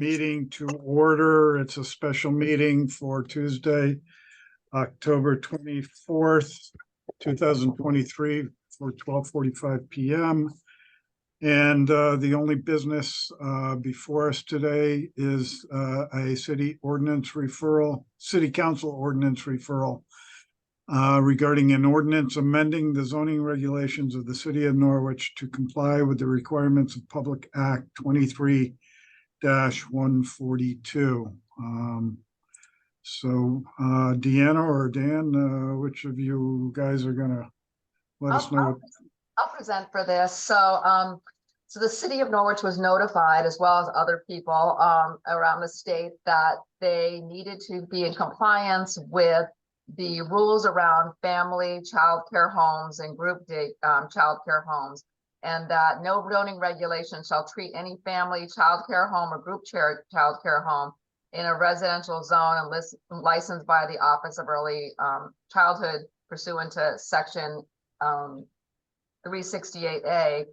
meeting to order. It's a special meeting for Tuesday, October 24th, 2023 for 12:45 p.m. And the only business before us today is a city council ordinance referral regarding an ordinance amending the zoning regulations of the city of Norwich to comply with the requirements of Public Act 23-142. So Deanna or Dan, which of you guys are going to let us know? I'll present for this. So the city of Norwich was notified, as well as other people around the state, that they needed to be in compliance with the rules around family child care homes and group child care homes, and that no zoning regulation shall treat any family child care home or group child care home in a residential zone and licensed by the Office of Early Childhood pursuant to section 368A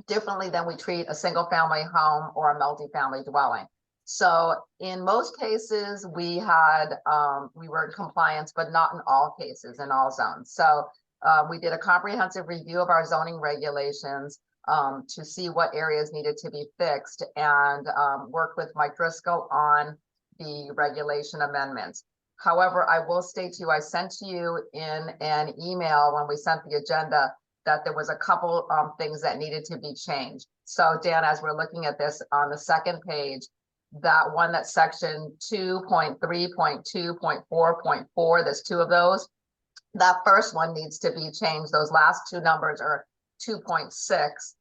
differently than we treat a single family home or a multi-family dwelling. So in most cases, we were in compliance, but not in all cases, in all zones. So we did a comprehensive review of our zoning regulations to see what areas needed to be fixed, and worked with Mike Driscoll on the regulation amendments. However, I will state to you, I sent to you in an email when we sent the agenda that there was a couple things that needed to be changed. So Dan, as we're looking at this on the second page, that one, that's section 2.3.2.4.4, there's two of those. That first one needs to be changed. Those last two numbers are 2.6.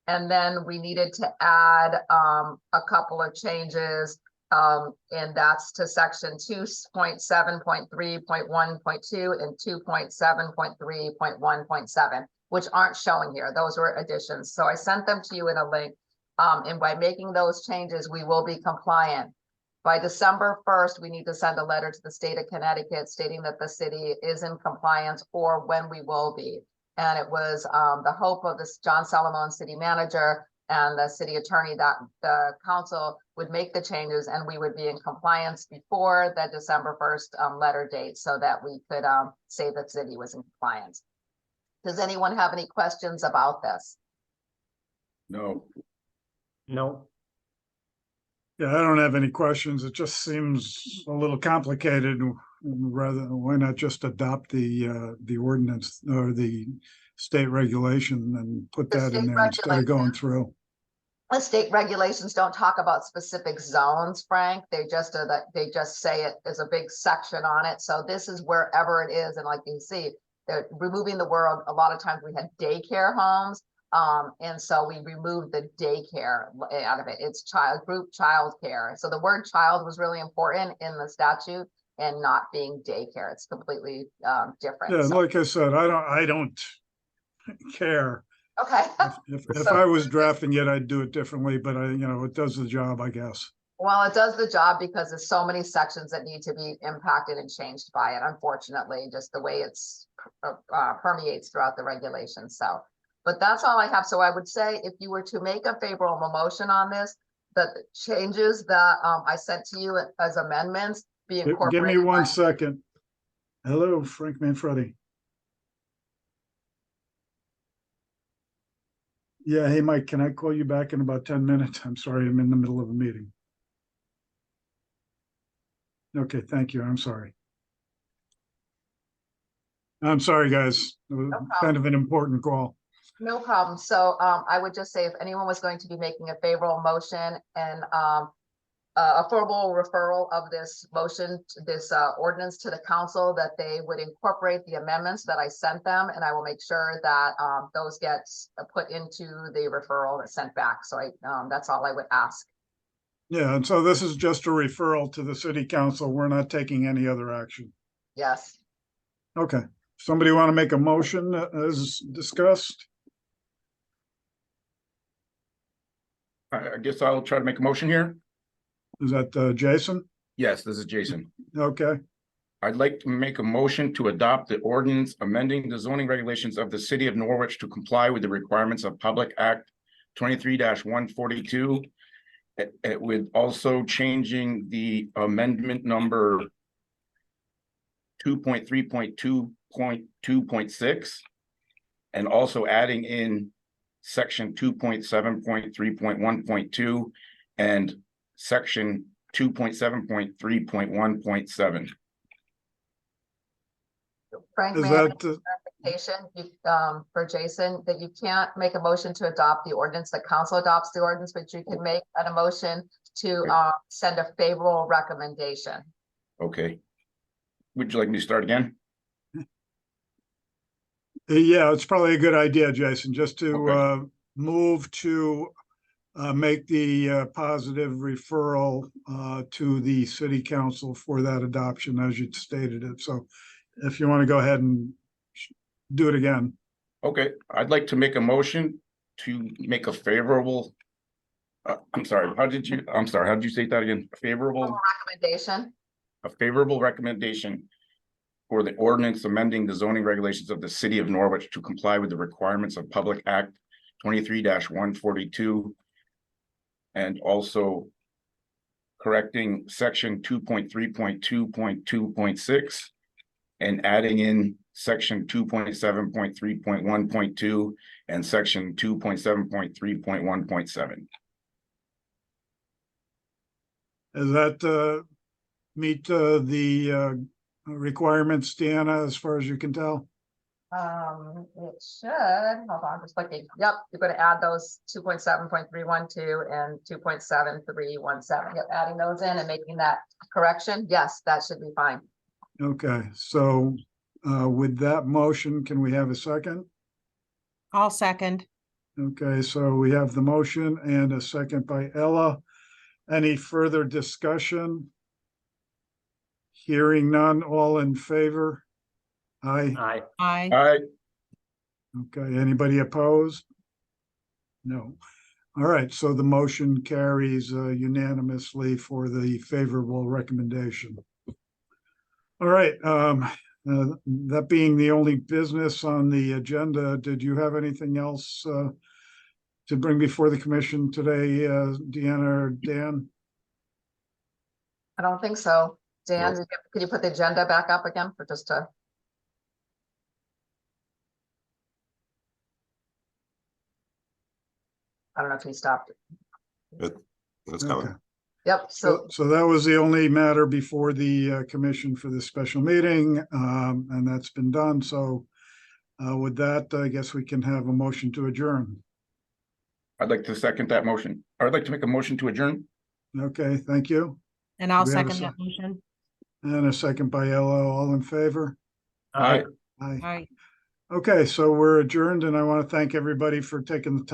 And then we needed to add a couple of changes, and that's to section 2.7.3.1.2 and 2.7.3.1.7, which aren't showing here. Those were additions. So I sent them to you in a link. And by making those changes, we will be compliant. By December 1st, we need to send a letter to the state of Connecticut stating that the city is in compliance, or when we will be. And it was the hope of this John Salamone, city manager, and the city attorney that the council would make the changes and we would be in compliance before the December 1st letter date, so that we could say the city was in compliance. Does anyone have any questions about this? No. No. Yeah, I don't have any questions. It just seems a little complicated. Why not just adopt the ordinance or the state regulation and put that in there instead of going through? The state regulations don't talk about specific zones, Frank. They just say it. There's a big section on it. So this is wherever it is, and like you see, they're removing the word. A lot of times we had daycare homes. And so we removed the daycare out of it. It's group child care. So the word child was really important in the statute, and not being daycare. It's completely different. Yeah, so, like I said, I don't care. Okay. If I was drafting it, I'd do it differently, but it does the job, I guess. Well, it does the job because there's so many sections that need to be impacted and changed by it. Unfortunately, just the way it's permeates throughout the regulations. So. But that's all I have. So I would say, if you were to make a favorable motion on this, that the changes that I sent to you as amendments be incorporated. Give me 1 second. Hello, Frank Manfredi. Yeah, hey, Mike, can I call you back in about 10 minutes? I'm sorry, I'm in the middle of a meeting. Okay, thank you. I'm sorry. I'm sorry, guys. No kind of an important call. No problem. So I would just say, if anyone was going to be making a favorable motion and a formal referral of this motion, this ordinance to the council, that they would incorporate the amendments that I sent them, and I will make sure that those get put into the referral that's sent back. So that's all I would ask. Yeah, and so this is just a referral to the city council. We're not taking any other action. Yes. Okay. Somebody want to make a motion as discussed? I guess I'll try to make a motion here. Is that Jason? Yes, this is Jason. Okay. I'd like to make a motion to adopt the ordinance amending the zoning regulations of the city of Norwich to comply with the requirements of Public Act 23-142 It would also changing the amendment number 2.3.2.2.6 and also adding in section 2.7.3.1.2 and section 2.7.3.1.7. Frank, Is may I have that, clarification, for Jason, that you can't make a motion to adopt the ordinance, the council adopts the ordinance, but you can make a motion to, send a favorable recommendation. Okay. Would you like me to start again? yeah, it's probably a good idea, Jason, just to Okay. move to make the positive referral to the city council for that adoption as you stated it. So if you want to go ahead and do it again. Okay, I'd like to make a motion to make a favorable. I'm sorry, how did you say that again? Favorable, Recommendation. a favorable recommendation for the ordinance amending the zoning regulations of the city of Norwich to comply with the requirements of Public Act 23-142 and also correcting section 2.3.2.2.6 and adding in section 2.7.3.1.2 and section 2.7.3.1.7. Does that meet the requirements, Deanna, as far as you can tell? It should, hold on, just looking. Yep, you're gonna add those 2.7.312 and 2.7317. Yep, adding those in and making that correction. Yes, that should be fine. Okay, so with that motion, can we have a second? I'll second. Okay, so we have the motion and a second by Ella. Any further discussion? Hearing none, all in favor? Aye. Aye. Aye. All right, Okay, anybody opposed? No. All right, so the motion carries unanimously for the favorable recommendation. All right, that being the only business on the agenda, did you have anything else to bring before the commission today, Deanna or Dan? I don't think so. Dan, Nope. could you put the agenda back up again for just a? I don't know if he stopped. That's Okay. coming. Yep, So, so that was the only matter before the commission for this special meeting, and that's been done. So with that, I guess we can have a motion to adjourn. I'd like to second that motion. Or I'd like to make a motion to adjourn. Okay, thank you. And I'll Do we have a second that motion. And a second by Ella, all in favor? Aye. Aye. Aye. Okay, so we're adjourned, and I want to thank everybody for taking the time.